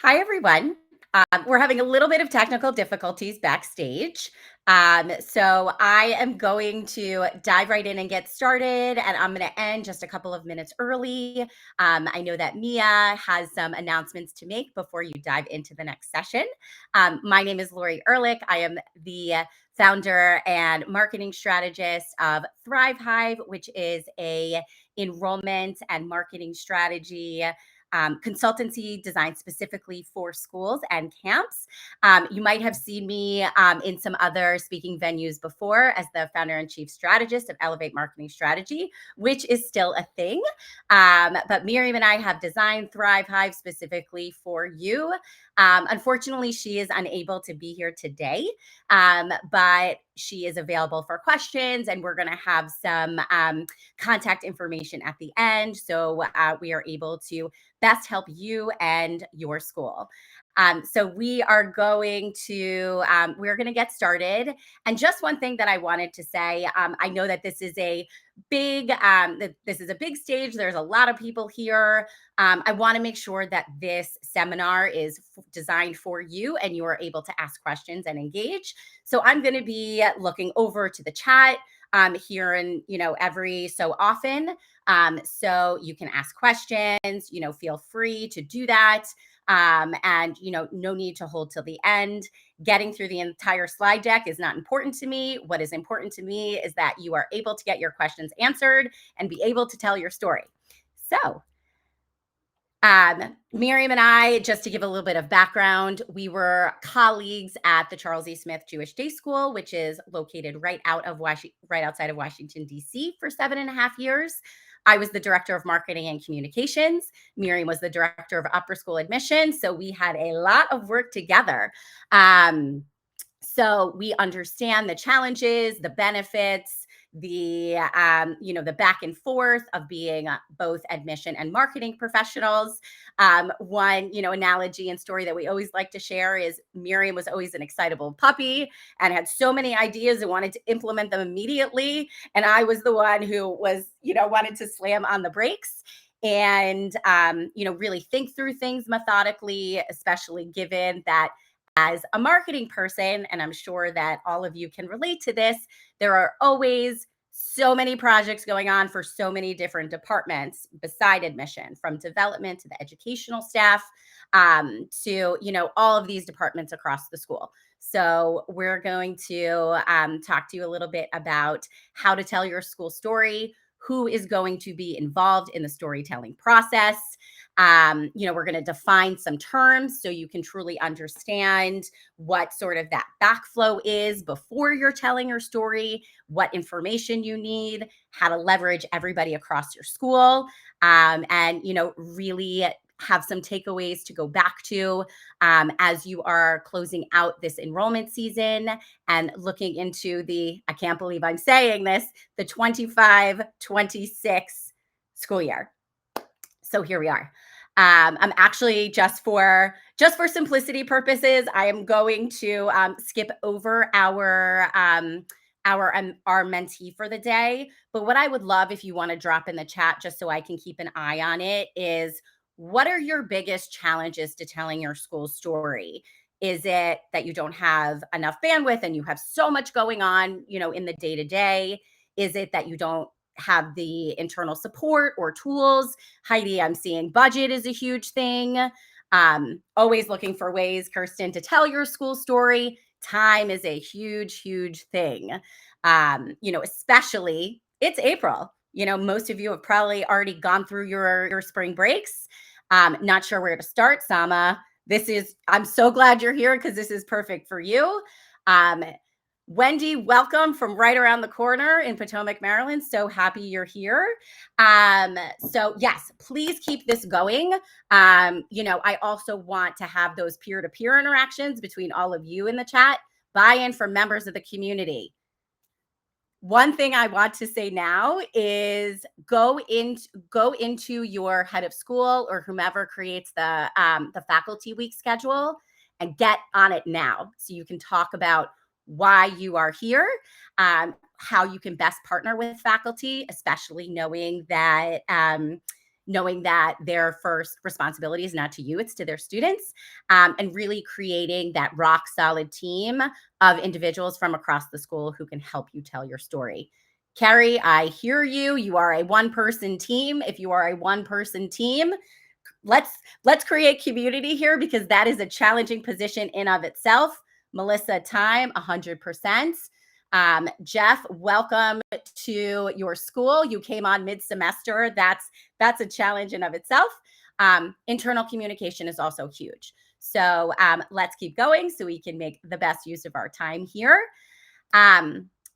Hi, everyone. We're having a little bit of technical difficulties backstage. So I am going to dive right in and get started, and I'm going to end just a couple of minutes early. I know that Mia has some announcements to make before you dive into the next session. My name is Lori Ehrlich. I am the founder and marketing strategist of Thrive Hive, which is a enrollment and marketing strategy consultancy designed specifically for schools and camps. You might have seen me in some other speaking venues before as the founder and chief strategist of Elevate Marketing Strategy, which is still a thing. But Miriam and I have designed Thrive Hive specifically for you. Unfortunately, she is unable to be here today, but she is available for questions, and we're going to have some contact information at the end. So we are able to best help you and your school. So we're going to get started. And just one thing that I wanted to say, I know that this is a big stage. There's a lot of people here. I want to make sure that this seminar is designed for you and you are able to ask questions and engage. So I'm going to be looking over to the chat here and every so often. So you can ask questions, feel free to do that. And no need to hold till the end. Getting through the entire slide deck is not important to me. What is important to me is that you are able to get your questions answered and be able to tell your story. So Miriam and I, just to give a little bit of background, we were colleagues at the Charles E. Smith Jewish Day School, which is located right outside of Washington, D.C. for 7.5 years. I was the director of marketing and communications. Miriam was the director of upper school admissions. So we had a lot of work together. So we understand the challenges, the benefits, the back and forth of being both admission and marketing professionals. One analogy and story that we always like to share is Miriam was always an excitable puppy and had so many ideas and wanted to implement them immediately, and I was the one who was wanted to slam on the brakes and really think through things methodically, especially given that as a marketing person, and I'm sure that all of you can relate to this, there are always so many projects going on for so many different departments beside admission, from development to the educational staff, to all of these departments across the school. So we're going to talk to you a little bit about how to tell your school story, who is going to be involved in the storytelling process. We're going to define some terms so you can truly understand what sort of that backflow is before you're telling your story, what information you need, how to leverage everybody across your school, and really have some takeaways to go back to as you are closing out this enrollment season and looking into I can't believe I'm saying this, the 25-26 school year. So here we are. I'm actually just for simplicity purposes, I am going to skip over our mentee for the day. But what I would love if you want to drop in the chat, just so I can keep an eye on it, is what are your biggest challenges to telling your school story? Is it that you don't have enough bandwidth and you have so much going on, in the day to day? Is it that you don't have the internal support or tools? Heidi, I'm seeing budget is a huge thing. Always looking for ways, Kirsten, to tell your school story. Time is a huge, huge thing. Especially it's April. Most of you have probably already gone through your spring breaks. Not sure where to start, Sama. I'm so glad you're here because this is perfect for you. Wendy, welcome from right around the corner in Potomac, Maryland. So happy you're here. So yes, please keep this going. I also want to have those peer-to-peer interactions between all of you in the chat, buy-in from members of the community. One thing I want to say now is go into your head of school or whomever creates the faculty week schedule and get on it now, so you can talk about why you are here, how you can best partner with faculty, especially knowing that knowing that their first responsibility is not to you, it's to their students, and really creating that rock solid team of individuals from across the school who can help you tell your story. Carrie, I hear you. You are a one-person team. If you are a one-person team, let's create community here, because that is a challenging position in of itself. Melissa, time 100%. Jeff, welcome to your school. You came on mid-semester. That's a challenge in of itself. Internal communication is also huge. So let's keep going so we can make the best use of our time here.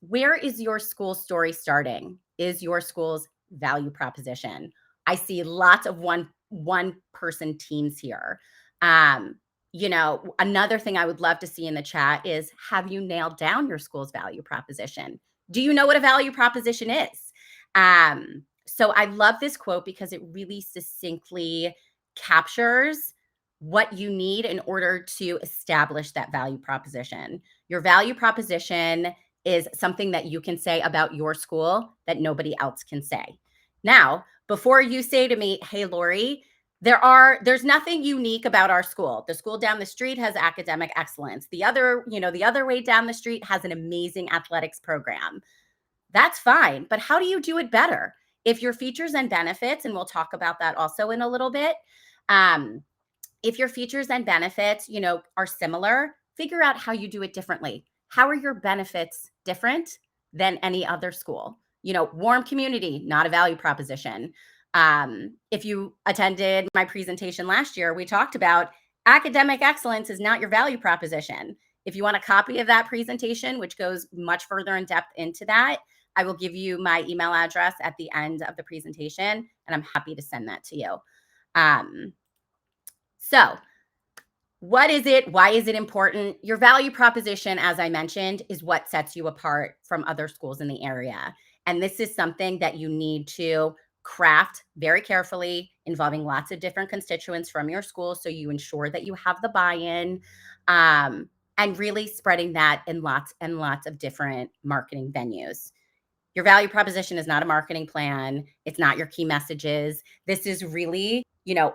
Where is your school story starting? Is your school's value proposition? I see lots of one person teams here. Another thing I would love to see in the chat is, have you nailed down your school's value proposition? Do you know what a value proposition is? So I love this quote because it really succinctly captures what you need in order to establish that value proposition. Your value proposition is something that you can say about your school that nobody else can say. Now, before you say to me, hey, Lori, there's nothing unique about our school. The school down the street has academic excellence. The other way down the street has an amazing athletics program. That's fine, but how do you do it better? If your features and benefits, and we'll talk about that also in a little bit, if your features and benefits, are similar, figure out how you do it differently. How are your benefits different than any other school? Warm community, not a value proposition. If you attended my presentation last year, we talked about academic excellence is not your value proposition. If you want a copy of that presentation, which goes much further in depth into that, I will give you my email address at the end of the presentation, and I'm happy to send that to you. So what is it? Why is it important? Your value proposition, as I mentioned, is what sets you apart from other schools in the area. And this is something that you need to craft very carefully, involving lots of different constituents from your school, so you ensure that you have the buy-in, and really spreading that in lots and lots of different marketing venues. Your value proposition is not a marketing plan. It's not your key messages. This is really,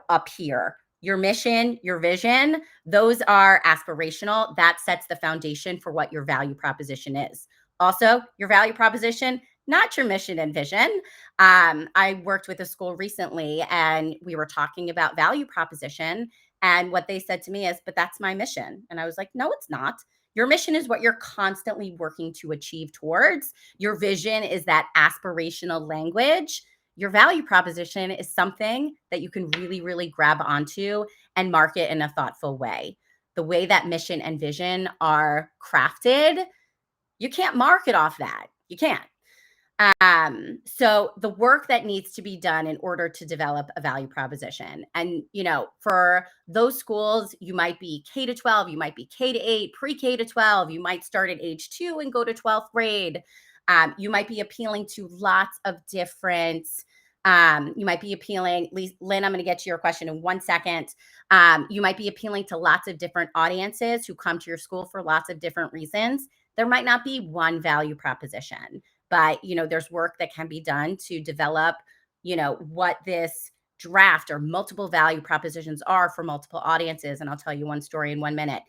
up here. Your mission, your vision, those are aspirational. That sets the foundation for what your value proposition is. Also, your value proposition, not your mission and vision. I worked with a school recently and we were talking about value proposition. And what they said to me is, but that's my mission. And I was like, no, it's not. Your mission is what you're constantly working to achieve towards. Your vision is that aspirational language. Your value proposition is something that you can really, really grab onto and market in a thoughtful way. The way that mission and vision are crafted, you can't market off that. You can't. So the work that needs to be done in order to develop a value proposition. And, for those schools, you might be K to 12, you might be K to 8, pre-K to 12, you might start at age 2 and go to 12th grade. You might be appealing to lots of different, you might be appealing, Lynn, I'm going to get to your question in 1 second. You might be appealing to lots of different audiences who come to your school for lots of different reasons. There might not be one value proposition, but, there's work that can be done to develop, what this draft or multiple value propositions are for multiple audiences. And I'll tell you one story in 1 minute.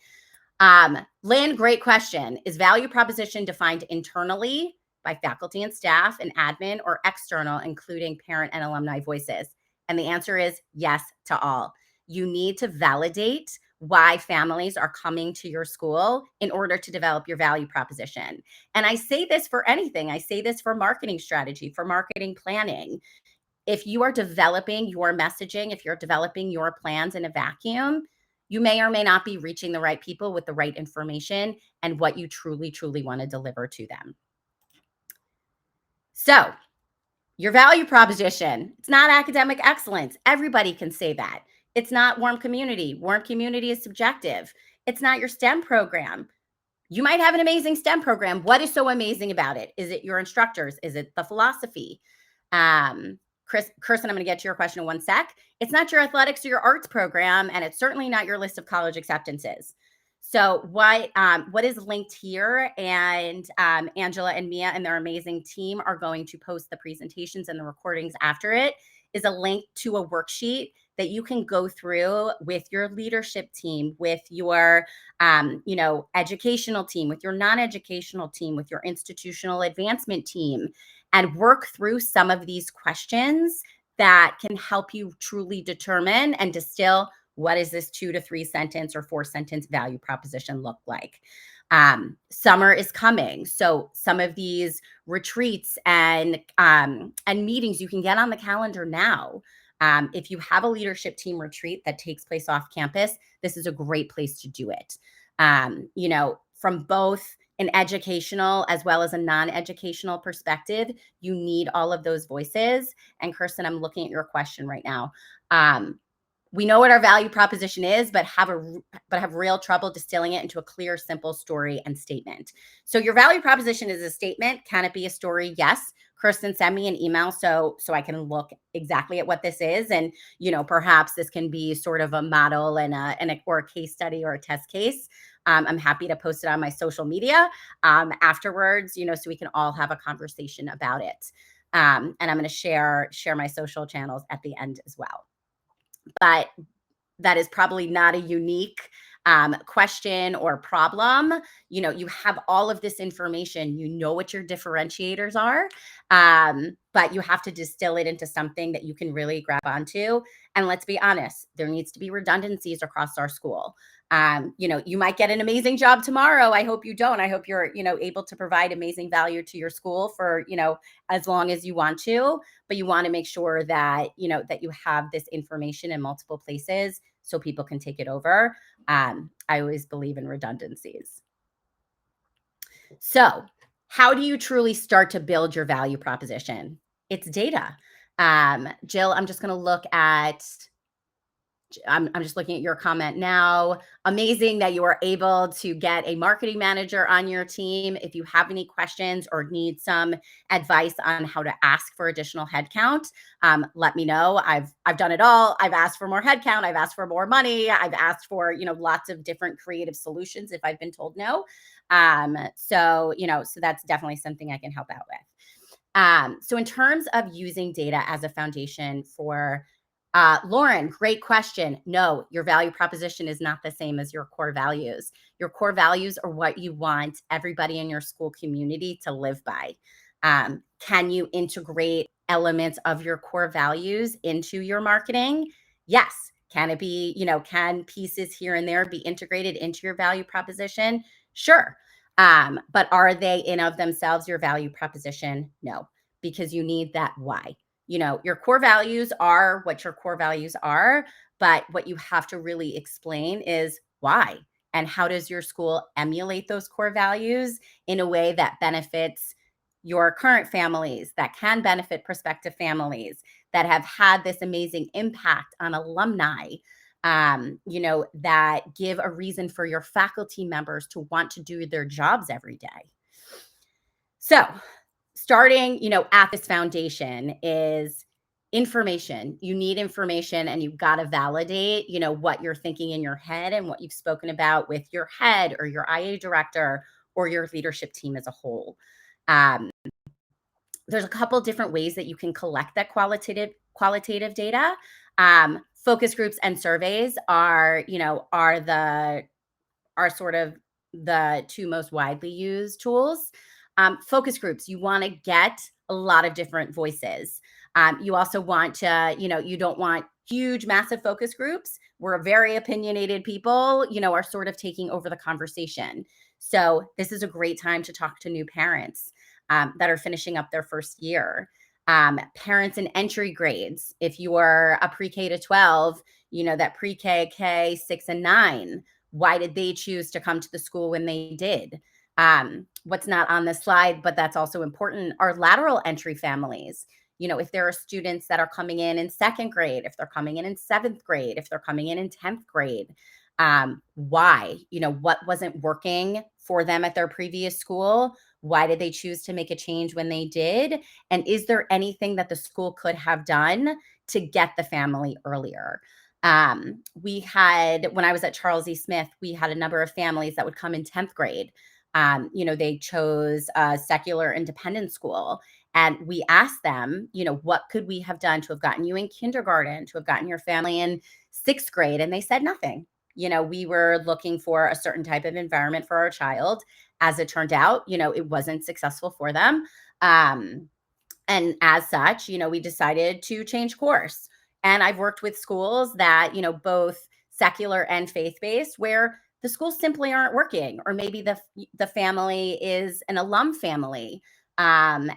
Lynn, great question. Is value proposition defined internally by faculty and staff and admin, or external, including parent and alumni voices? And the answer is yes to all. You need to validate why families are coming to your school in order to develop your value proposition. And I say this for anything. I say this for marketing strategy, for marketing planning. If you are developing your messaging, if you're developing your plans in a vacuum, you may or may not be reaching the right people with the right information and what you truly, truly want to deliver to them. So your value proposition, it's not academic excellence. Everybody can say that. It's not warm community. Warm community is subjective. It's not your STEM program. You might have an amazing STEM program. What is so amazing about it? Is it your instructors? Is it the philosophy? Kirsten, I'm going to get to your question in 1 sec. It's not your athletics or your arts program, and it's certainly not your list of college acceptances. So what is linked here, and Angela and Mia and their amazing team are going to post the presentations and the recordings after it, is a link to a worksheet that you can go through with your leadership team, with your educational team, with your non-educational team, with your institutional advancement team, and work through some of these questions that can help you truly determine and distill what is this 2 to 3 sentence or 4 sentence value proposition look like. Summer is coming, so some of these retreats and meetings you can get on the calendar now. If you have a leadership team retreat that takes place off campus, this is a great place to do it. From both an educational as well as a non-educational perspective, you need all of those voices. And Kirsten, I'm looking at your question right now. We know what our value proposition is, but have real trouble distilling it into a clear, simple story and statement. So your value proposition is a statement. Can it be a story? Yes. Kirsten, send me an email so I can look exactly at what this is, and perhaps this can be sort of a model or a case study or a test case. I'm happy to post it on my social media afterwards, so we can all have a conversation about it. And I'm going to share my social channels at the end as well. But that is probably not a unique question or problem. You have all of this information, what your differentiators are, but you have to distill it into something that you can really grab onto. And let's be honest, there needs to be redundancies across our school. You might get an amazing job tomorrow. I hope you don't. I hope you're, able to provide amazing value to your school for, as long as you want to, but you want to make sure that, that you have this information in multiple places so people can take it over. I always believe in redundancies. So how do you truly start to build your value proposition? It's data. Jill, I'm just going to look at I'm just looking at your comment now. Amazing that you are able to get a marketing manager on your team. If you have any questions or need some advice on how to ask for additional headcount, let me know. I've done it all. I've asked for more headcount. I've asked for more money. I've asked for lots of different creative solutions if I've been told no. So that's definitely something I can help out with. So in terms of using data as a foundation for Lauren, great question. No, your value proposition is not the same as your core values. Your core values are what you want everybody in your school community to live by. Can you integrate elements of your core values into your marketing? Yes. Can it be, can pieces here and there be integrated into your value proposition? Sure. But are they in of themselves your value proposition? No, because you need that why. Your core values are what your core values are, but what you have to really explain is why and how does your school emulate those core values in a way that benefits your current families, that can benefit prospective families, that have had this amazing impact on alumni, that give a reason for your faculty members to want to do their jobs every day. So starting, at this foundation is information. You need information and you've got to validate, what you're thinking in your head and what you've spoken about with your head or your IA director or your leadership team as a whole. There's a couple different ways that you can collect that qualitative data. Focus groups and surveys are sort of the two most widely used tools. Focus groups, you want to get a lot of different voices. You also want to, you don't want huge, massive focus groups where very opinionated people, are sort of taking over the conversation. So this is a great time to talk to new parents that are finishing up their first year. Parents in entry grades, if you are a pre-K to 12, that pre-K, K, 6 and 9, why did they choose to come to the school when they did? What's not on the slide, but that's also important, are lateral entry families. If there are students that are coming in second grade, if they're coming in seventh grade, if they're coming in 10th grade, why? What wasn't working for them at their previous school? Why did they choose to make a change when they did? And is there anything that the school could have done to get the family earlier? We had, when I was at Charles E. Smith, we had a number of families that would come in 10th grade. They chose a secular independent school. And we asked them, what could we have done to have gotten you in kindergarten, to have gotten your family in sixth grade? And they said nothing. We were looking for a certain type of environment for our child. As it turned out, it wasn't successful for them. Um, and as such, we decided to change course. And I've worked with schools that, both secular and faith-based, where the schools simply aren't working, or maybe the family is an alum family. And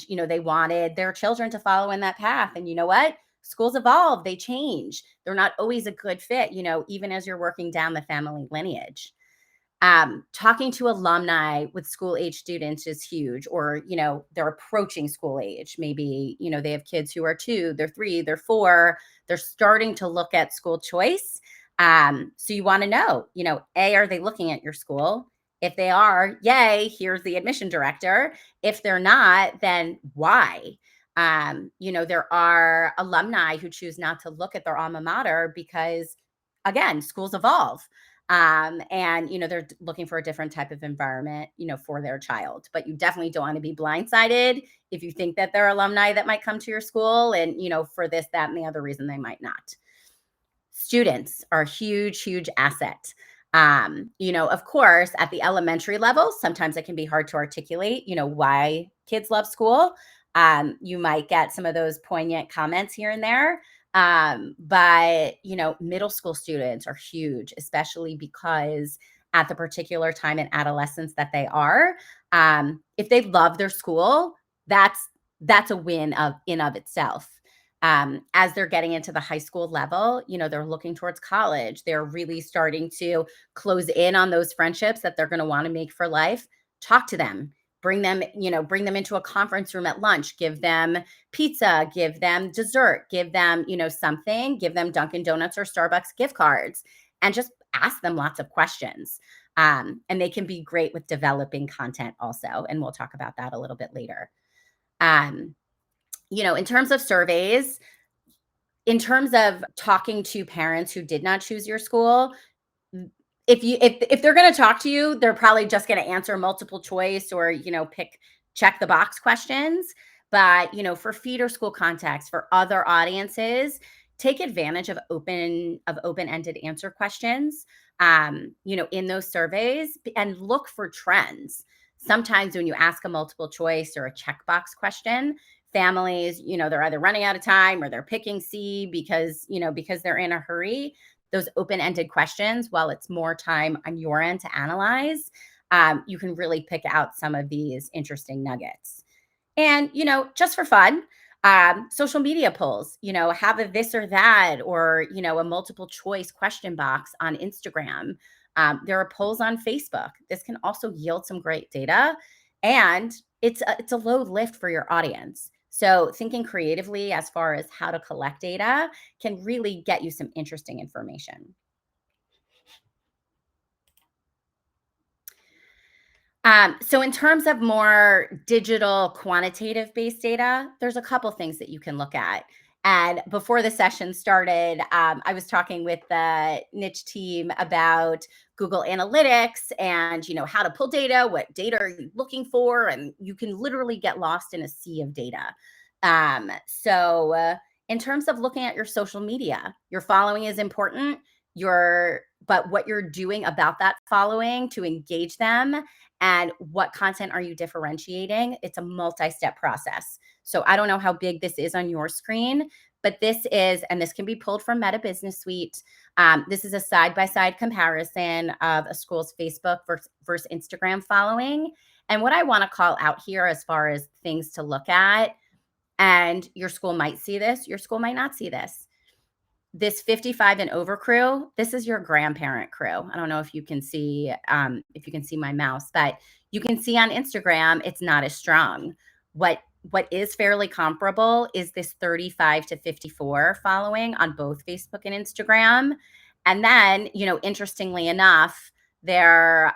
they wanted their children to follow in that path. And you know what? Schools evolve, they change. They're not always a good fit, even as you're working down the family lineage. Talking to alumni with school age students is huge, or, they're approaching school age. Maybe, they have kids who are 2, they're 3, they're 4, they're starting to look at school choice. So you want to know, A, are they looking at your school? If they are, yay, here's the admission director. If they're not, then why? There are alumni who choose not to look at their alma mater because, again, schools evolve. And they're looking for a different type of environment, for their child. But you definitely don't want to be blindsided if you think that there are alumni that might come to your school, and for this, that, and the other reason they might not. Students are a huge, huge asset. Of course, at the elementary level, sometimes it can be hard to articulate, why kids love school. You might get some of those poignant comments here and there. But middle school students are huge, especially because at the particular time in adolescence that they are, if they love their school, that's a win in of itself. As they're getting into the high school level, they're looking towards college. They're really starting to close in on those friendships that they're going to want to make for life. Talk to them, bring them into a conference room at lunch, give them pizza, give them dessert, give them, something, give them Dunkin' Donuts or Starbucks gift cards, and just ask them lots of questions. And they can be great with developing content also. And we'll talk about that a little bit later. In terms of surveys, in terms of talking to parents who did not choose your school, if they're going to talk to you, they're probably just going to answer multiple choice, or check the box questions. But for feeder school context, for other audiences, take advantage of open-ended answer questions, in those surveys, and look for trends. Sometimes when you ask a multiple choice or a checkbox question, families, they're either running out of time, or they're picking C because they're in a hurry. Those open-ended questions, while it's more time on your end to analyze, you can really pick out some of these interesting nuggets. And, just for fun, social media polls, have a this or that, or, a multiple choice question box on Instagram. There are polls on Facebook. This can also yield some great data, and it's a low lift for your audience. So thinking creatively as far as how to collect data can really get you some interesting information. So in terms of more digital quantitative based data, there's a couple things that you can look at. And before the session started, I was talking with the niche team about Google Analytics and how to pull data, what data are you looking for, and you can literally get lost in a sea of data. So in terms of looking at your social media, your following is important. But what you're doing about that following to engage them, and what content are you differentiating? It's a multi-step process. So I don't know how big this is on your screen, but this is, and this can be pulled from Meta Business Suite. This is a side-by-side comparison of a school's Facebook versus Instagram following. And what I want to call out here as far as things to look at, and your school might see this, your school might not see this 55 and over crew, this is your grandparent crew. I don't know if you can see my mouse, but you can see on Instagram it's not as strong. What is fairly comparable is this 35 to 54 following on both Facebook and Instagram. And then, interestingly enough, they're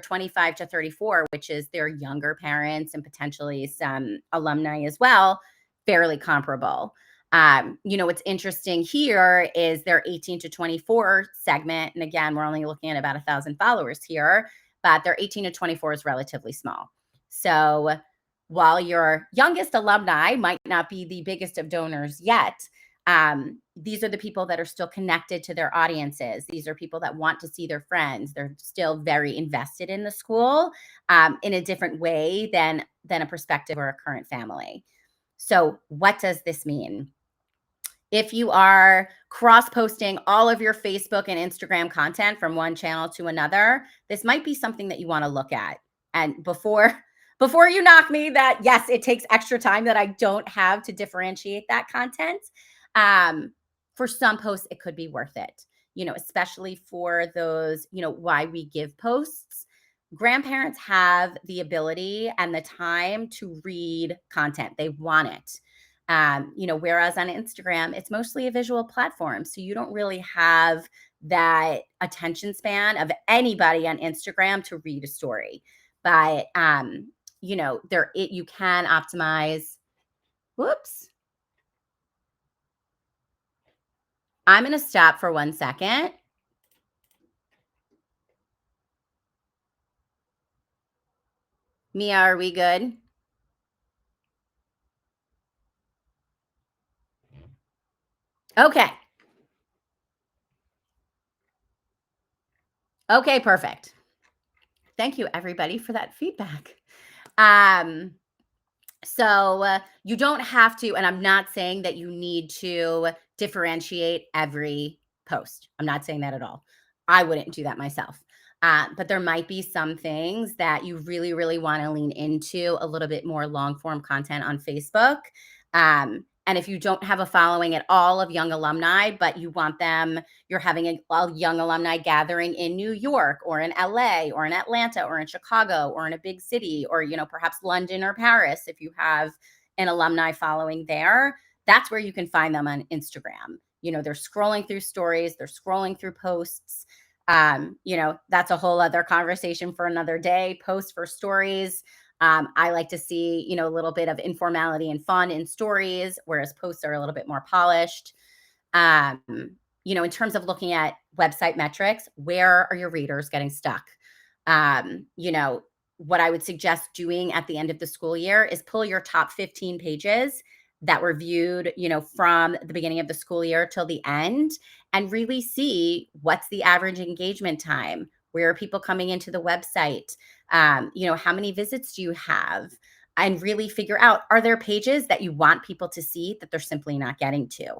25 to 34, which is their younger parents and potentially some alumni as well, fairly comparable. What's interesting here is their 18 to 24 segment. And again, we're only looking at about 1,000 followers here, but their 18 to 24 is relatively small. So while your youngest alumni might not be the biggest of donors yet, these are the people that are still connected to their audiences. These are people that want to see their friends. They're still very invested in the school, in a different way than a prospective or a current family. So, what does this mean? If you are cross posting all of your Facebook and Instagram content from one channel to another, this might be something that you want to look at. And before you knock me that yes, it takes extra time that I don't have to differentiate that content. Um, for some posts, it could be worth it. Especially for those, why we give posts. Grandparents have the ability and the time to read content. They want it. Whereas on Instagram, it's mostly a visual platform. So you don't really have that attention span of anybody on Instagram to read a story. But you can optimize. Whoops. I'm going to stop for 1 second. Mia, are we good? Okay. Okay, perfect. Thank you, everybody, for that feedback. Um, so you don't have to, and I'm not saying that you need to differentiate every post. I'm not saying that at all. I wouldn't do that myself. But there might be some things that you really, really want to lean into a little bit more long form content on Facebook. And if you don't have a following at all of young alumni, but you want them, you're having a young alumni gathering in New York or in LA or in Atlanta or in Chicago or in a big city or, perhaps London or Paris, if you have an alumni following there, that's where you can find them on Instagram. They're scrolling through stories, they're scrolling through posts. That's a whole other conversation for another day. Posts for stories. I like to see, a little bit of informality and fun in stories, whereas posts are a little bit more polished. Um, in terms of looking at website metrics, where are your readers getting stuck? What I would suggest doing at the end of the school year is pull your top 15 pages that were viewed, from the beginning of the school year till the end and really see what's the average engagement time. Where are people coming into the website? How many visits do you have? And really figure out, are there pages that you want people to see that they're simply not getting to?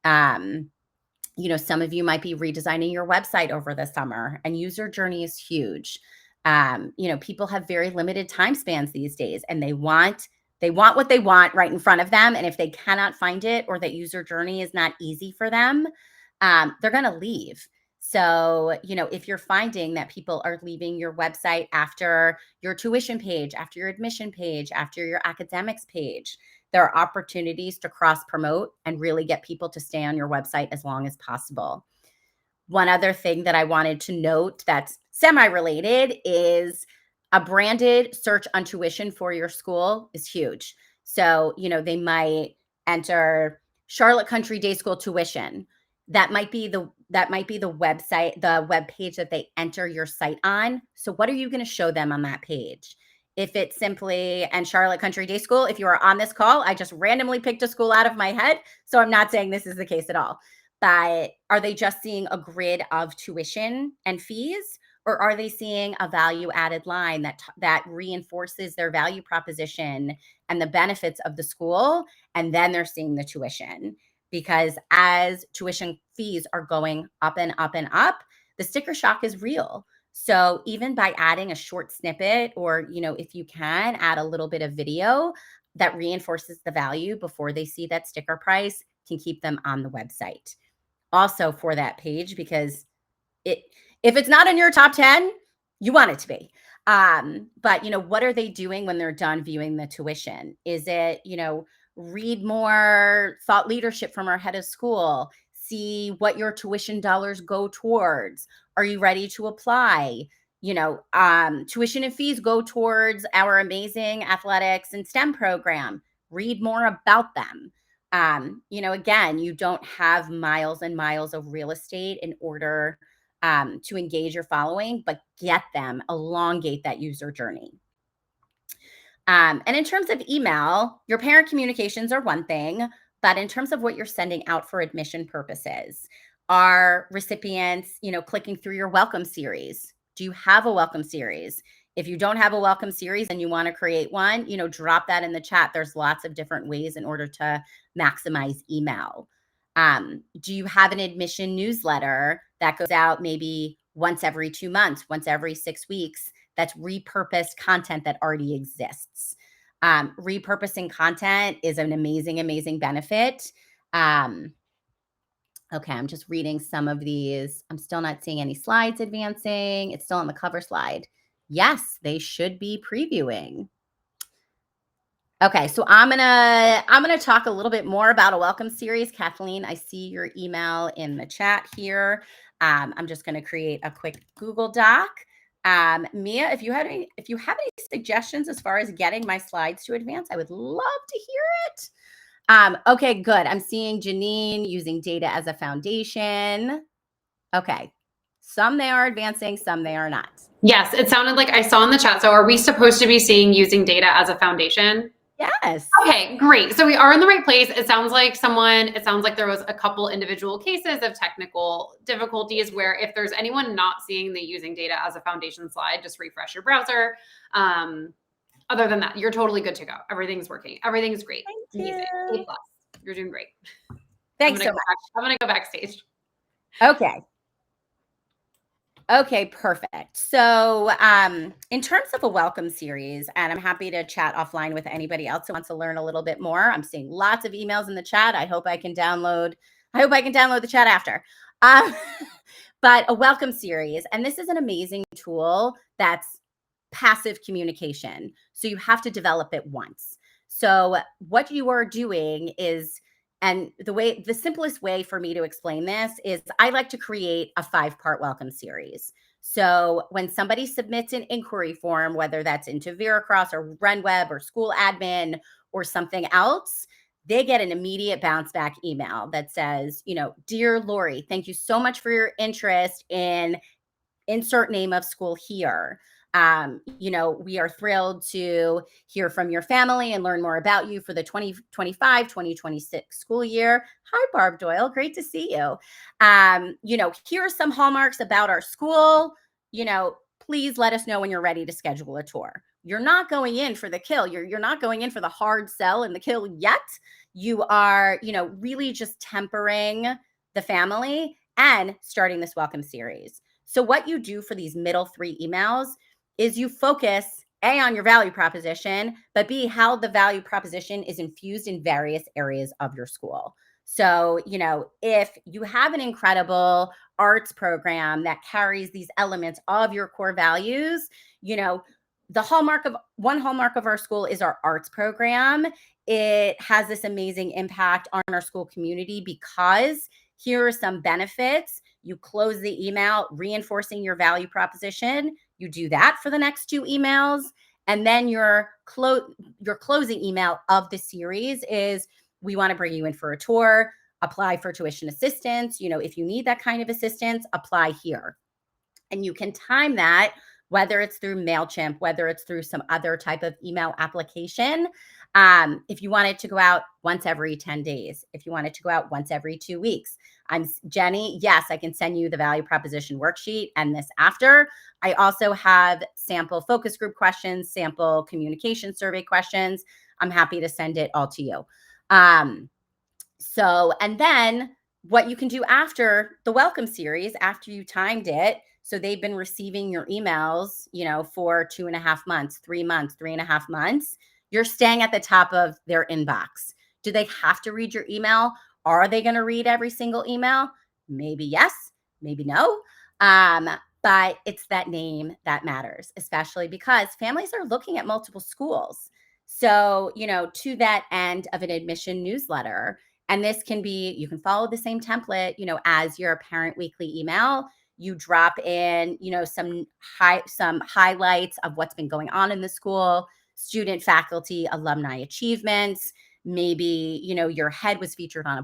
Some of you might be redesigning your website over the summer, and user journey is huge. People have very limited time spans these days, and they want what they want right in front of them. And if they cannot find it or that user journey is not easy for them, they're going to leave. So, if you're finding that people are leaving your website after your tuition page, after your admission page, after your academics page, there are opportunities to cross promote and really get people to stay on your website as long as possible. One other thing that I wanted to note that's semi related is a branded search on tuition for your school is huge. So, they might enter Charlotte Country Day School tuition. That might be the website, the web page that they enter your site on. So what are you going to show them on that page? If it's simply and Charlotte Country Day School, if you are on this call, I just randomly picked a school out of my head. So I'm not saying this is the case at all. But are they just seeing a grid of tuition and fees? Or are they seeing a value added line that reinforces their value proposition and the benefits of the school? And then they're seeing the tuition. Because as tuition fees are going up and up and up, the sticker shock is real. So even by adding a short snippet or, if you can add a little bit of video that reinforces the value before they see that sticker price, can keep them on the website. Also for that page, because if it's not in your top 10, you want it to be. But what are they doing when they're done viewing the tuition? Is it, read more thought leadership from our head of school, see what your tuition dollars go towards? Are you ready to apply? Tuition and fees go towards our amazing athletics and STEM program. Read more about them. Again, you don't have miles and miles of real estate in order to engage your following, but get them, elongate that user journey. And in terms of email, your parent communications are one thing, but in terms of what you're sending out for admission purposes, are recipients, clicking through your welcome series? Do you have a welcome series? If you don't have a welcome series and you want to create one, drop that in the chat. There's lots of different ways in order to maximize email. Do you have an admission newsletter that goes out maybe once every 2 months, once every 6 weeks? That's repurposed content that already exists. Repurposing content is an amazing, amazing benefit. Okay, I'm just reading some of these. I'm still not seeing any slides advancing. It's still on the cover slide. Yes, they should be previewing. Okay, so I'm gonna talk a little bit more about a welcome series. Kathleen, I see your email in the chat here. I'm just gonna create a quick Google Doc. Mia, if you have any suggestions as far as getting my slides to advance, I would love to hear it. Okay, good. I'm seeing Janine using data as a foundation. Okay. Some they are advancing, some they are not. Yes, it sounded like I saw in the chat. So are we supposed to be seeing using data as a foundation? Yes. Okay, great. So we are in the right place. It sounds like there was a couple individual cases of technical difficulties where if there's anyone not seeing the using data as a foundation slide, just refresh your browser. Other than that, you're totally good to go. Everything's working. Everything's great. Thank you. Amazing. A+. You're doing great. Thanks so much. I'm going to go backstage. Okay. Okay, perfect. So in terms of a welcome series, and I'm happy to chat offline with anybody else who wants to learn a little bit more. I'm seeing lots of emails in the chat. I hope I can download the chat after. But a welcome series, and this is an amazing tool that's passive communication. So you have to develop it once. So what you are doing is, and the simplest way for me to explain this is I like to create a 5-part welcome series. So when somebody submits an inquiry form, whether that's into Veracross or RenWeb or school admin or something else, they get an immediate bounce back email that says, dear Lori, thank you so much for your interest in insert name of school here. We are thrilled to hear from your family and learn more about you for the 2025-2026 school year. Hi, Barb Doyle. Great to see you. Here are some hallmarks about our school. Please let us know when you're ready to schedule a tour. You're not going in for the kill. You're not going in for the hard sell and the kill yet. You are, really just tempering the family and starting this welcome series. So what you do for these middle 3 emails is you focus A, on your value proposition, but B, how the value proposition is infused in various areas of your school. So, if you have an incredible arts program that carries these elements of your core values, one hallmark of our school is our arts program. It has this amazing impact on our school community because here are some benefits. You close the email reinforcing your value proposition. You do that for the next 2 emails. And then your closing email of the series is, we want to bring you in for a tour, apply for tuition assistance. If you need that kind of assistance, apply here. And you can time that, whether it's through MailChimp, whether it's through some other type of email application. If you want it to go out once every 10 days, if you want it to go out once every 2 weeks. I'm Jenny. Yes, I can send you the value proposition worksheet and this after. I also have sample focus group questions, sample communication survey questions. I'm happy to send it all to you. And then what you can do after the welcome series, after you timed it, so they've been receiving your emails, for 2.5 months, 3 months, 3.5 months, you're staying at the top of their inbox. Do they have to read your email? Are they going to read every single email? Maybe yes, maybe no. But it's that name that matters, especially because families are looking at multiple schools. So, to that end of an admission newsletter, and this can be, you can follow the same template, as your parent weekly email. You drop in, some highlights of what's been going on in the school, student, faculty, alumni achievements. Maybe, your head was featured on a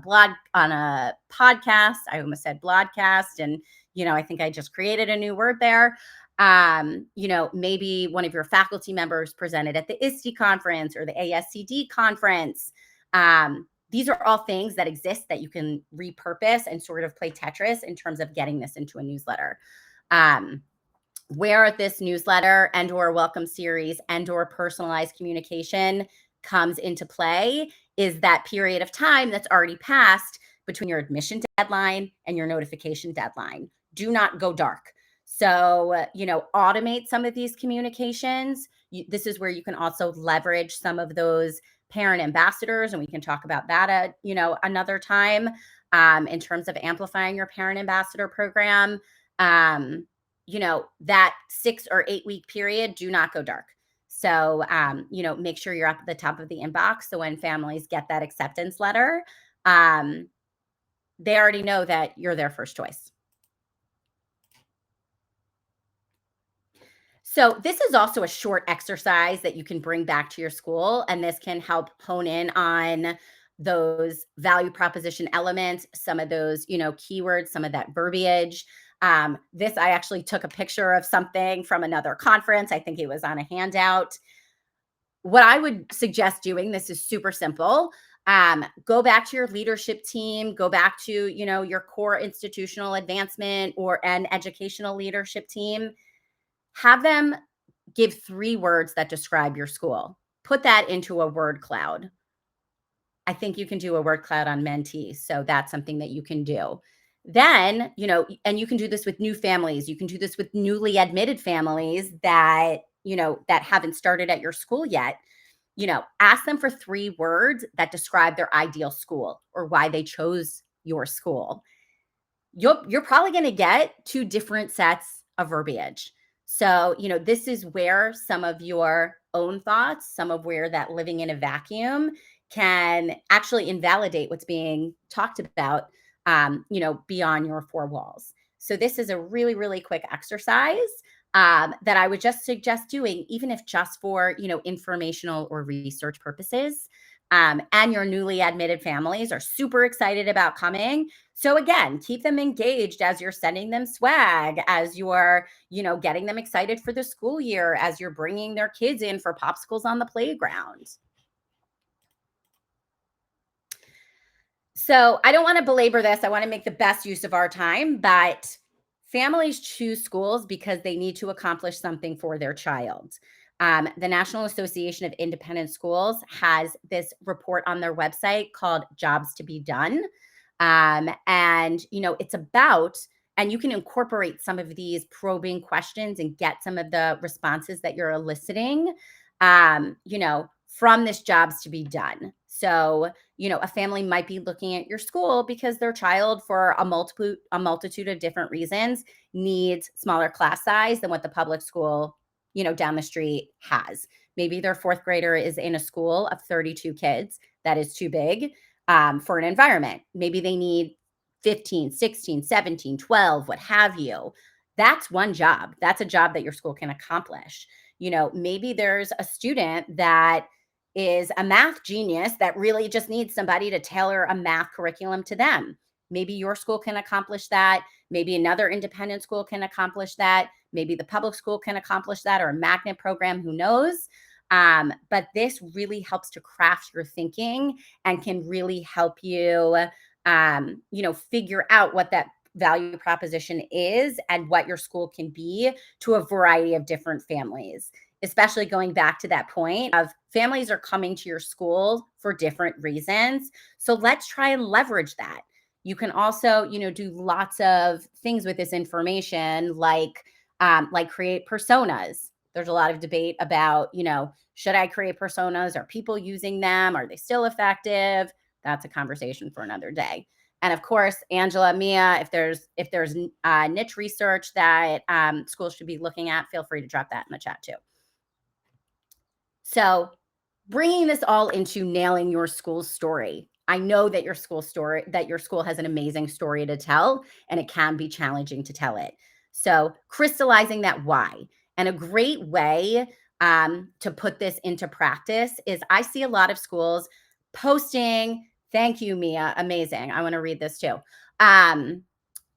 podcast. I almost said blogcast. And, I think I just created a new word there. Maybe one of your faculty members presented at the ISTE conference or the ASCD conference. These are all things that exist that you can repurpose and sort of play Tetris in terms of getting this into a newsletter. Where this newsletter and or welcome series and or personalized communication comes into play is that period of time that's already passed between your admission deadline and your notification deadline. Do not go dark. So, automate some of these communications. This is where you can also leverage some of those parent ambassadors, and we can talk about that at, another time, in terms of amplifying your parent ambassador program. That 6 or 8 week period, do not go dark. So, make sure you're up at the top of the inbox. So when families get that acceptance letter, they already know that you're their first choice. So this is also a short exercise that you can bring back to your school, and this can help hone in on those value proposition elements, some of those, keywords, some of that verbiage. This, I actually took a picture of something from another conference. I think it was on a handout. What I would suggest doing, this is super simple. Go back to your leadership team, go back to, your core institutional advancement or an educational leadership team. Have them give 3 words that describe your school. Put that into a word cloud. I think you can do a word cloud on Menti. So that's something that you can do. Then, and you can do this with new families. You can do this with newly admitted families that, that haven't started at your school yet. Ask them for 3 words that describe their ideal school or why they chose your school. You're probably going to get 2 different sets of verbiage. So, this is where some of your own thoughts, some of where that living in a vacuum can actually invalidate what's being talked about, beyond your 4 walls. So this is a really, really quick exercise that I would just suggest doing, even if just for, informational or research purposes. And your newly admitted families are super excited about coming. So again, keep them engaged as you're sending them swag, as you're, getting them excited for the school year, as you're bringing their kids in for popsicles on the playground. So I don't want to belabor this. I want to make the best use of our time, but families choose schools because they need to accomplish something for their child. The National Association of Independent Schools has this report on their website called Jobs to Be Done. And it's about, and you can incorporate some of these probing questions and get some of the responses that you're eliciting, from this Jobs to Be Done. So, a family might be looking at your school because their child, for a multitude of different reasons, needs smaller class size than what the public school, down the street has. Maybe their 4th grader is in a school of 32 kids. That is too big for an environment. Maybe they need 15, 16, 17, 12, what have you. That's one job. That's a job that your school can accomplish. Maybe there's a student that is a math genius that really just needs somebody to tailor a math curriculum to them. Maybe your school can accomplish that. Maybe another independent school can accomplish that. Maybe the public school can accomplish that, or a magnet program, who knows? But this really helps to craft your thinking and can really help you, figure out what that value proposition is and what your school can be to a variety of different families. Especially going back to that point of families are coming to your school for different reasons. So let's try and leverage that. You can also, do lots of things with this information, like create personas. There's a lot of debate about, should I create personas? Are people using them? Are they still effective? That's a conversation for another day. And of course, Angela, Mia, if there's niche research that schools should be looking at, feel free to drop that in the chat too. So bringing this all into nailing your school's story. I know that your school has an amazing story to tell, and it can be challenging to tell it. So crystallizing that why. And a great way to put this into practice is, I see a lot of schools posting, thank you, Mia, amazing. I want to read this too.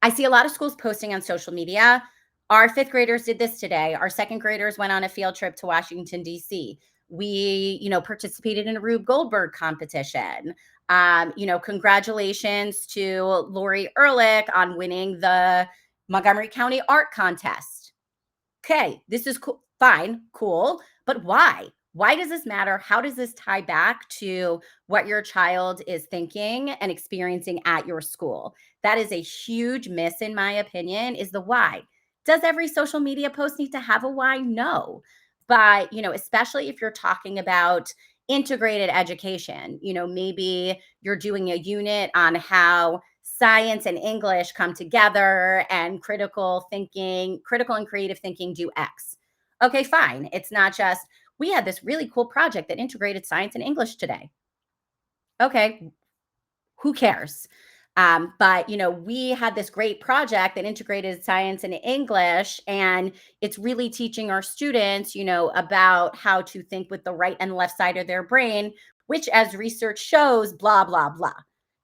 I see a lot of schools posting on social media. Our fifth graders did this today. Our second graders went on a field trip to Washington, D.C. We, participated in a Rube Goldberg competition. Congratulations to Lori Ehrlich on winning the Montgomery County Art Contest. Okay, this is cool, fine, cool, but why? Why does this matter? How does this tie back to what your child is thinking and experiencing at your school? That is a huge miss, in my opinion, is the why. Does every social media post need to have a why? No. But, especially if you're talking about integrated education, maybe you're doing a unit on how science and English come together and critical and creative thinking do X. Okay, fine. It's not just, we had this really cool project that integrated science and English today. Okay, who cares? But we had this great project that integrated science and English, and it's really teaching our students, about how to think with the right and left side of their brain, which, as research shows, blah blah blah.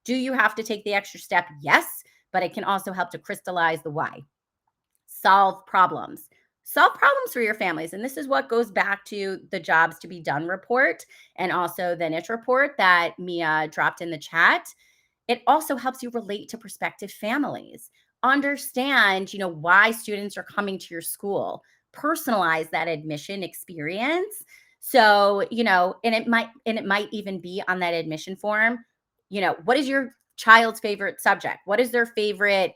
Do you have to take the extra step? Yes, but it can also help to crystallize the why. Solve problems. Solve problems for your families. And this is what goes back to the jobs to be done report and also the niche report that Mia dropped in the chat. It also helps you relate to prospective families. Understand, why students are coming to your school. Personalize that admission experience. So, and it might even be on that admission form. What is your child's favorite subject? What is their favorite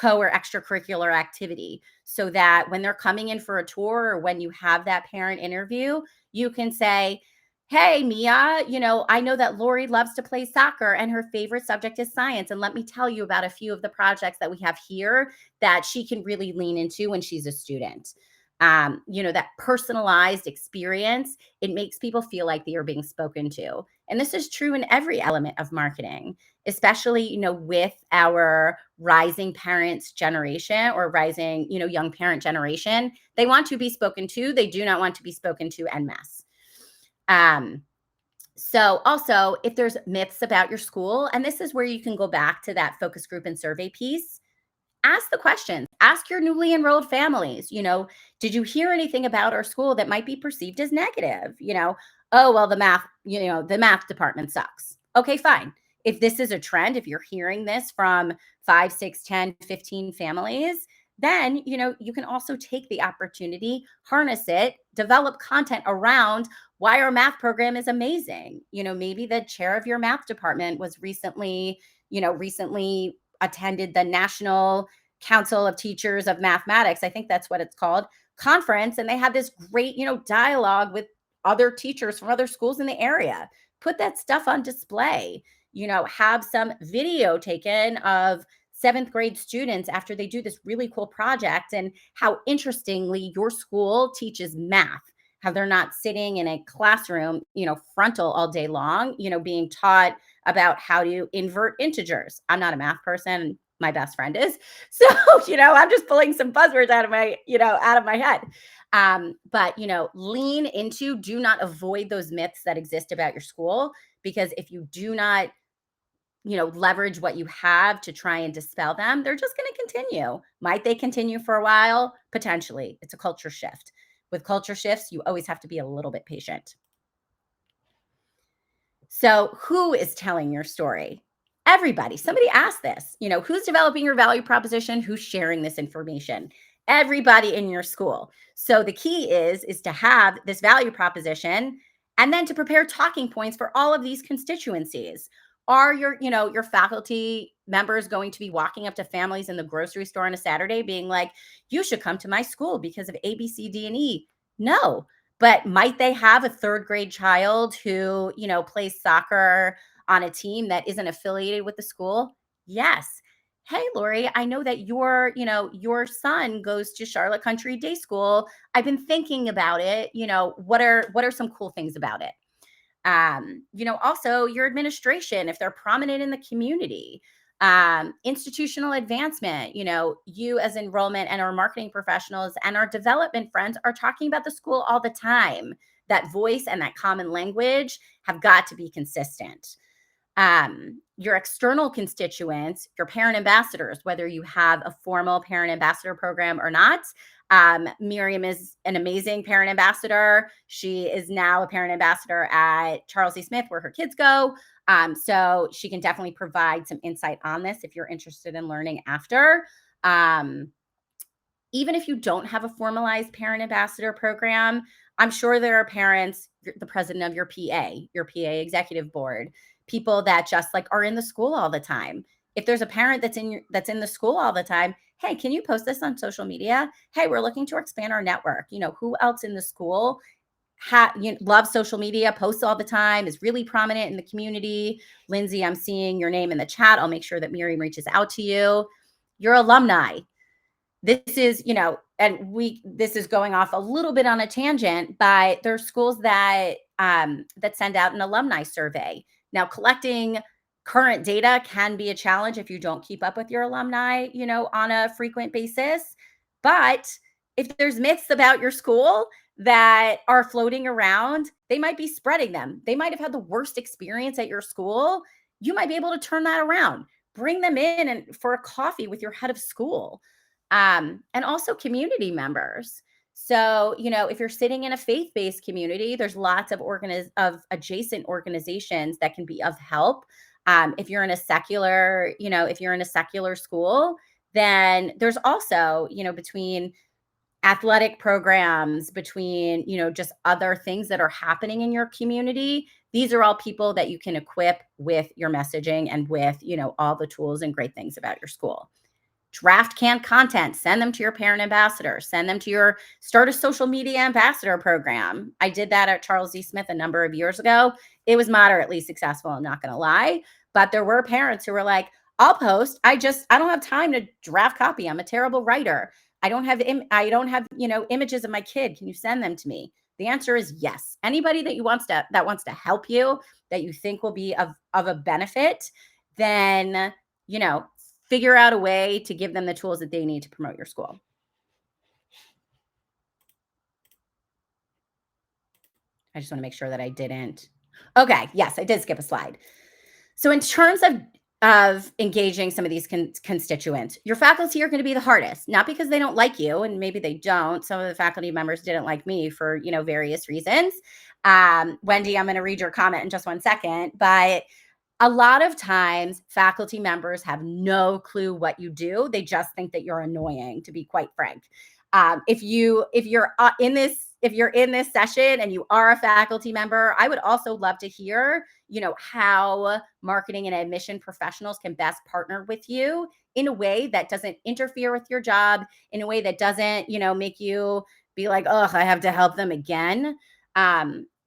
or extracurricular activity? So that when they're coming in for a tour or when you have that parent interview, you can say, hey, Mia, I know that Lori loves to play soccer and her favorite subject is science. And let me tell you about a few of the projects that we have here that she can really lean into when she's a student. That personalized experience, it makes people feel like they are being spoken to. And this is true in every element of marketing, especially, with our rising parents generation or rising, young parent generation. They want to be spoken to. They do not want to be spoken to en masse. So also, if there's myths about your school, and this is where you can go back to that focus group and survey piece, ask the questions. Ask your newly enrolled families, did you hear anything about our school that might be perceived as negative? Oh, well, the math department sucks. Okay, fine. If this is a trend, if you're hearing this from 5, 6, 10, 15 families, then, you can also take the opportunity, harness it, develop content around why our math program is amazing. Maybe the chair of your math department was recently attended the National Council of Teachers of Mathematics, I think that's what it's called, conference, and they had this great, dialogue with other teachers from other schools in the area. Put that stuff on display. Have some video taken of seventh grade students after they do this really cool project and how interestingly your school teaches math, how they're not sitting in a classroom, frontal all day long, being taught about how to invert integers. I'm not a math person. My best friend is. So, I'm just pulling some buzzwords out of my head. But, lean into, do not avoid those myths that exist about your school, because if you do not, leverage what you have to try and dispel them, they're just going to continue. Might they continue for a while? Potentially. It's a culture shift. With culture shifts, you always have to be a little bit patient. So, who is telling your story? Everybody. Somebody asked this. Who's developing your value proposition? Who's sharing this information? Everybody in your school. So the key is to have this value proposition and then to prepare talking points for all of these constituencies. Are your faculty members going to be walking up to families in the grocery store on a Saturday being like, you should come to my school because of A, B, C, D, and E? No. But might they have a third grade child who, plays soccer on a team that isn't affiliated with the school? Yes. Hey, Lori, I know that your son goes to Charlotte Country Day School. I've been thinking about it. What are some cool things about it? Also your administration, if they're prominent in the community, institutional advancement, you as enrollment and our marketing professionals and our development friends are talking about the school all the time. That voice and that common language have got to be consistent. Your external constituents, your parent ambassadors, whether you have a formal parent ambassador program or not. Miriam is an amazing parent ambassador. She is now a parent ambassador at Charles E. Smith, where her kids go. So she can definitely provide some insight on this if you're interested in learning after. Um, Even if you don't have a formalized parent ambassador program, I'm sure there are parents, the president of your PA executive board, people that just like are in the school all the time. If there's a parent that's in the school all the time, hey, can you post this on social media? Hey, we're looking to expand our network. Who else in the school loves social media, posts all the time, is really prominent in the community? Lindsay, I'm seeing your name in the chat. I'll make sure that Miriam reaches out to you. Your alumni. This is, this is going off a little bit on a tangent, but there are schools that that send out an alumni survey. Now, collecting current data can be a challenge if you don't keep up with your alumni, on a frequent basis. But if there's myths about your school that are floating around, they might be spreading them. They might have had the worst experience at your school. You might be able to turn that around. Bring them in and for a coffee with your head of school, and also community members. So, if you're sitting in a faith-based community, there's lots of adjacent organizations that can be of help. If you're in a secular, if you're in a secular school, then there's also, between athletic programs, between, just other things that are happening in your community. These are all people that you can equip with your messaging and with, all the tools and great things about your school. Draft canned content, send them to your parent ambassador, send them to start a social media ambassador program. I did that at Charles E. Smith a number of years ago. It was moderately successful, I'm not going to lie, but there were parents who were like, I'll post. I don't have time to draft copy. I'm a terrible writer. I don't have, images of my kid. Can you send them to me? The answer is yes. Anybody that wants to help you, that you think will be of a benefit, then, figure out a way to give them the tools that they need to promote your school. I just want to make sure that I didn't. Okay. Yes, I did skip a slide. So in terms of engaging some of these constituents, your faculty are going to be the hardest, not because they don't like you, and maybe they don't. Some of the faculty members didn't like me for, various reasons. Wendy, I'm going to read your comment in just one second, but a lot of times faculty members have no clue what you do. They just think that you're annoying, to be quite frank. If you're in this session and you are a faculty member, I would also love to hear, how marketing and admission professionals can best partner with you in a way that doesn't interfere with your job, in a way that doesn't, make you be like, oh, I have to help them again.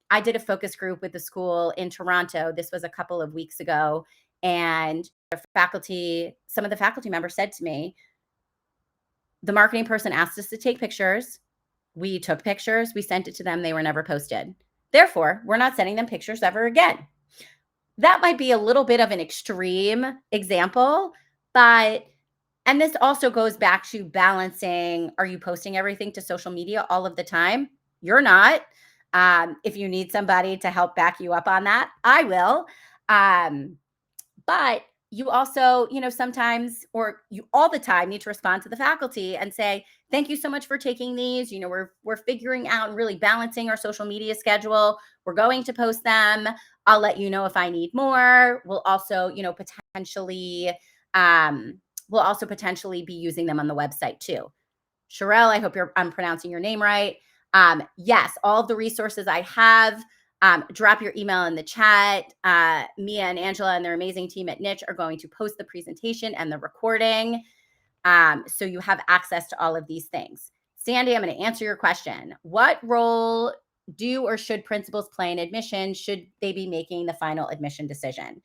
I did a focus group with the school in Toronto. This was a couple of weeks ago. And some of the faculty members said to me, the marketing person asked us to take pictures. We took pictures. We sent it to them. They were never posted. Therefore, we're not sending them pictures ever again. That might be a little bit of an extreme example, and this also goes back to balancing, are you posting everything to social media all of the time? You're not. If you need somebody to help back you up on that, I will. But you also, sometimes, or you all the time, need to respond to the faculty and say, thank you so much for taking these. We're figuring out and really balancing our social media schedule. We're going to post them. I'll let you know if I need more. We'll also, potentially be using them on the website too. Sherelle, I hope I'm pronouncing your name right. Yes, all of the resources I have, drop your email in the chat. Mia and Angela and their amazing team at Niche are going to post the presentation and the recording. So you have access to all of these things. Sandy, I'm going to answer your question. What role do or should principals play in admission? Should they be making the final admission decision?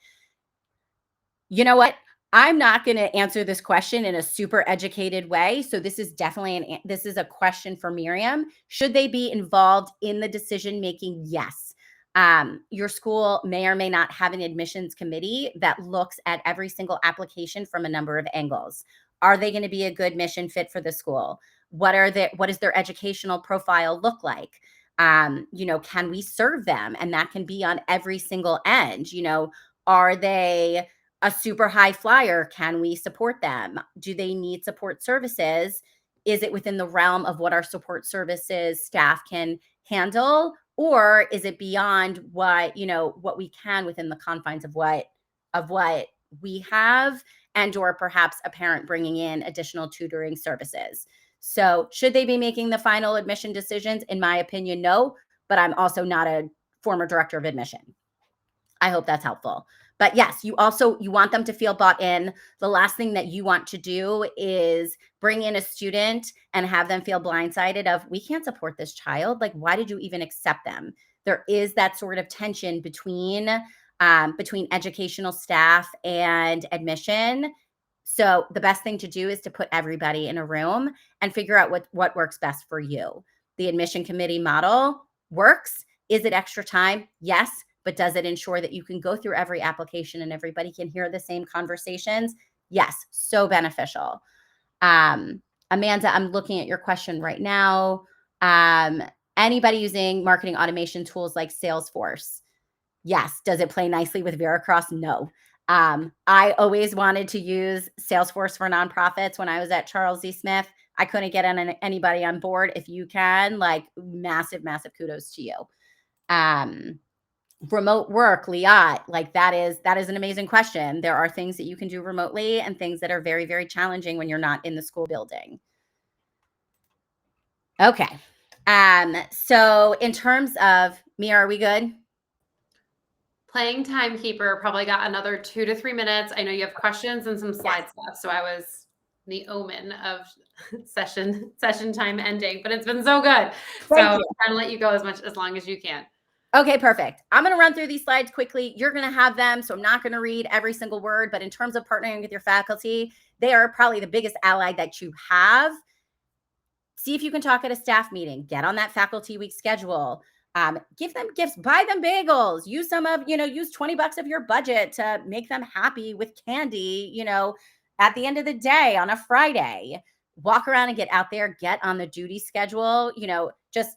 You know what? I'm not going to answer this question in a super educated way. So this is definitely this is a question for Miriam. Should they be involved in the decision making? Yes. Your school may or may not have an admissions committee that looks at every single application from a number of angles. Are they going to be a good mission fit for the school? What does their educational profile look like? Can we serve them? And that can be on every single end. Are they a super high flyer? Can we support them? Do they need support services? Is it within the realm of what our support services staff can handle? Or is it beyond what, what we can within the confines of what we have, and or perhaps a parent bringing in additional tutoring services? So should they be making the final admission decisions? In my opinion, no, but I'm also not a former director of admission. I hope that's helpful. But yes, you want them to feel bought in. The last thing that you want to do is bring in a student and have them feel blindsided of, we can't support this child. Like, why did you even accept them? There is that sort of tension between educational staff and admission. So the best thing to do is to put everybody in a room and figure out what works best for you. The admission committee model works. Is it extra time? Yes. But does it ensure that you can go through every application and everybody can hear the same conversations? Yes, so beneficial. Amanda, I'm looking at your question right now. Anybody using marketing automation tools like Salesforce? Yes. Does it play nicely with Veracross? No. I always wanted to use Salesforce for nonprofits when I was at Charles E. Smith. I couldn't get anybody on board. If you can, like, massive, massive kudos to you. Remote work, Liat, like that is an amazing question. There are things that you can do remotely and things that are very, very challenging when you're not in the school building. Okay. So in terms of, Mia, are we good? Playing timekeeper probably got another 2 to 3 minutes. I know you have questions and some slide stuff, so I was the omen of session time ending, but it's been so good. So I'm trying to let you go as long as you can. Okay, perfect. I'm going to run through these slides quickly. You're going to have them, so I'm not going to read every single word, but in terms of partnering with your faculty, they are probably the biggest ally that you have. See if you can talk at a staff meeting. Get on that faculty week schedule. Give them gifts, buy them bagels, use use $20 of your budget to make them happy with candy, at the end of the day on a Friday. Walk around and get out there, get on the duty schedule, just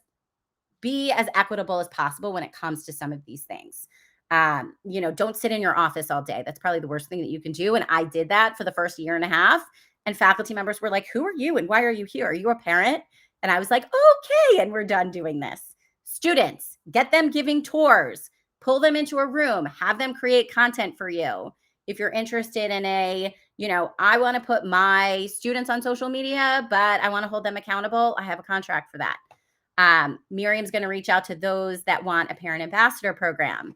be as equitable as possible when it comes to some of these things. Don't sit in your office all day. That's probably the worst thing that you can do. And I did that for the first year and a half. And faculty members were like, who are you and why are you here? Are you a parent? And I was like, okay. And we're done doing this. Students, get them giving tours, pull them into a room, have them create content for you. If you're interested in I want to put my students on social media, but I want to hold them accountable, I have a contract for that. Miriam's going to reach out to those that want a parent ambassador program.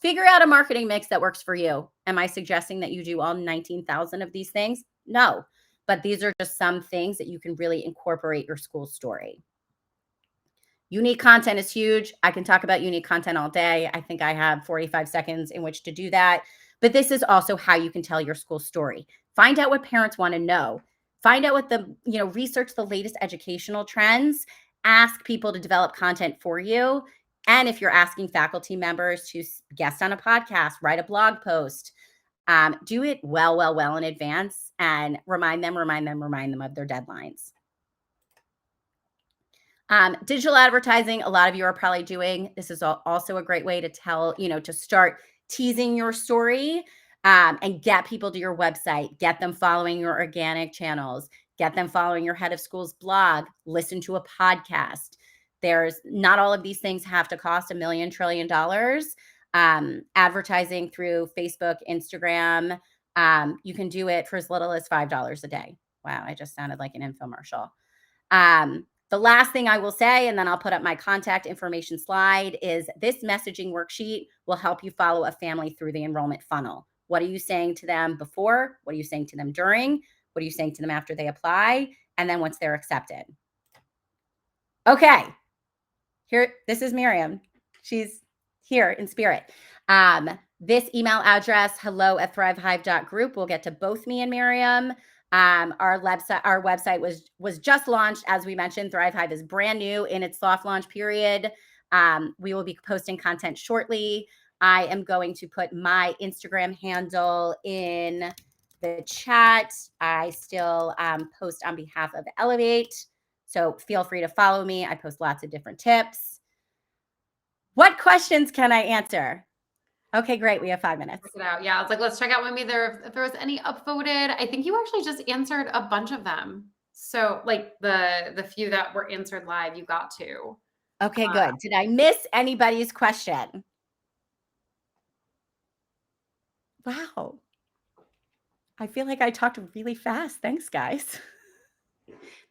Figure out a marketing mix that works for you. Am I suggesting that you do all 19,000 of these things? No, but these are just some things that you can really incorporate your school story. Unique content is huge. I can talk about unique content all day. I think I have 45 seconds in which to do that. But this is also how you can tell your school story. Find out what parents want to know. Find out what research the latest educational trends. Ask people to develop content for you. And if you're asking faculty members to guest on a podcast, write a blog post, do it well in advance and remind them of their deadlines. Digital advertising, a lot of you are probably doing. This is also a great way to tell, to start teasing your story and get people to your website, get them following your organic channels, get them following your head of school's blog, listen to a podcast. There's not all of these things have to cost $1 million trillion. Advertising through Facebook, Instagram, you can do it for as little as $5 a day. Wow, I just sounded like an infomercial. The last thing I will say, and then I'll put up my contact information slide, is this messaging worksheet will help you follow a family through the enrollment funnel. What are you saying to them before? What are you saying to them during? What are you saying to them after they apply? And then once they're accepted. Okay. Here, this is Miriam. She's here in spirit. This email address, hello@thrivehive.group. We'll get to both me and Miriam. Our website was just launched. As we mentioned, Thrive Hive is brand new in its soft launch period. We will be posting content shortly. I am going to put my Instagram handle in the chat. I still post on behalf of Elevate. So feel free to follow me. I post lots of different tips. What questions can I answer? Okay, great. We have 5 minutes. Check it out. Yeah, I was like, let's check out maybe if there was any upvoted. I think you actually just answered a bunch of them. So like the few that were answered live, you got to. Okay, good. Did I miss anybody's question? Wow. I feel like I talked really fast. Thanks, guys.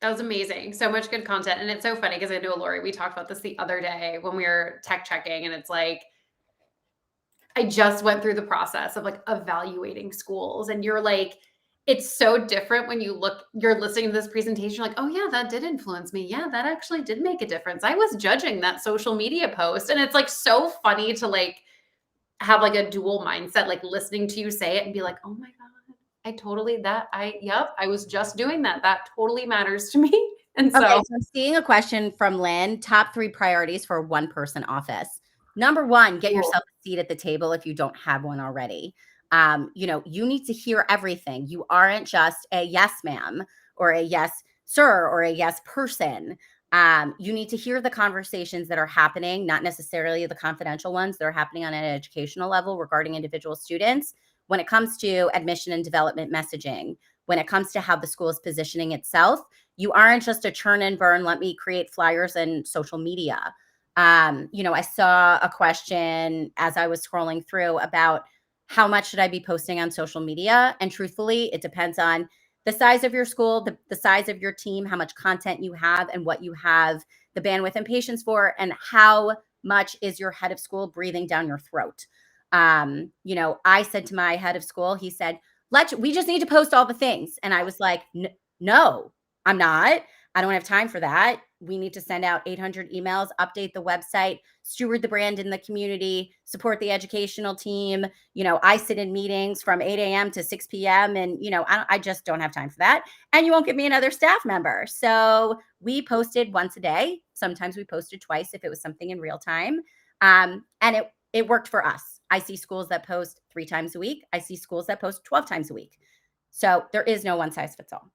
That was amazing. So much good content. And it's so funny because I know Lori, we talked about this the other day when we were tech checking, and it's like I just went through the process of like evaluating schools, and you're like, it's so different when you're listening to this presentation, you're like, oh yeah, that did influence me. Yeah, that actually did make a difference. I was judging that social media post. And it's like so funny to like have like a dual mindset, like listening to you say it and be like, oh my God, yep, I was just doing that. That totally matters to me. And Okay, so so I'm seeing a question from Lynn. Top 3 priorities for a one-person office. Number 1, get cool. yourself a seat at the table if you don't have one already. You need to hear everything. You aren't just a yes, ma'am, or a yes, sir, or a yes person. You need to hear the conversations that are happening, not necessarily the confidential ones that are happening on an educational level regarding individual students. When it comes to admission and development messaging, when it comes to how the school is positioning itself, you aren't just a churn and burn, let me create flyers and social media. I saw a question as I was scrolling through about how much should I be posting on social media? And truthfully, it depends on the size of your school, the size of your team, how much content you have, and what you have the bandwidth and patience for, and how much is your head of school breathing down your throat. I said to my head of school, he said, we just need to post all the things. And I was like, no, I'm not. I don't have time for that. We need to send out 800 emails, update the website, steward the brand in the community, support the educational team. I sit in meetings from 8 a.m. to 6 p.m. And, I just don't have time for that. And you won't give me another staff member. So we posted once a day. Sometimes we posted twice if it was something in real time. And it worked for us. I see schools that post 3 times a week. I see schools that post 12 times a week. So there is no one size fits all.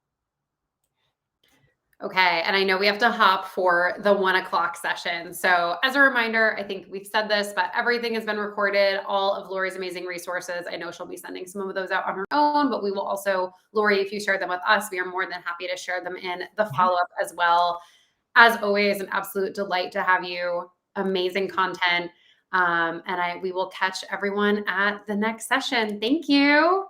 Okay. And I know we have to hop for the 1 o'clock session. So, as a reminder, I think we've said this, but everything has been recorded. All of Lori's amazing resources. I know she'll be sending some of those out on her own, but we will also, Lori, if you share them with us, we are more than happy to share them in the follow up as well. As always, an absolute delight to have you. Amazing content. We will catch everyone at the next session. Thank you.